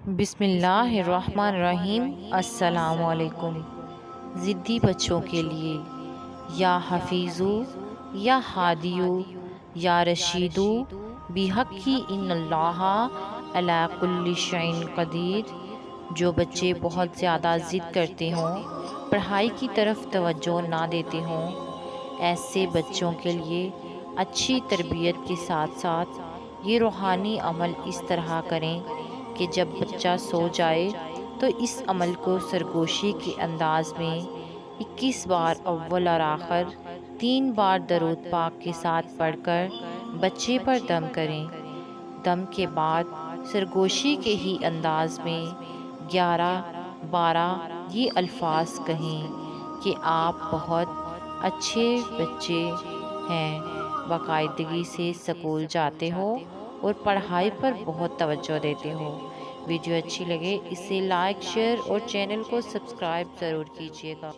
بسم اللہ الرحمن الرحیم۔ السلام علیکم۔ ضدی بچوں کے لیے یا حفیظو یا ہادیو یا رشیدو بحقی ان اللہ علی کل شیء قدیر۔ جو بچے بہت زیادہ ضد کرتے ہوں، پڑھائی کی طرف توجہ نہ دیتے ہوں، ایسے بچوں کے لیے اچھی تربیت کے ساتھ ساتھ یہ روحانی عمل اس طرح کریں کہ جب بچہ سو جائے تو اس عمل کو سرگوشی کے انداز میں 21 بار اول اور آخر 3 بار درود پاک کے ساتھ پڑھ کر بچے پر دم کریں۔ دم کے بعد سرگوشی کے ہی انداز میں 11 12 یہ الفاظ کہیں کہ آپ بہت اچھے بچے ہیں، باقاعدگی سے اسکول جاتے ہو اور پڑھائی پر بہت توجہ دیتے ہو۔ ویڈیو اچھی لگے اسے لائک، شیئر اور چینل کو سبسکرائب ضرور کیجیے گا۔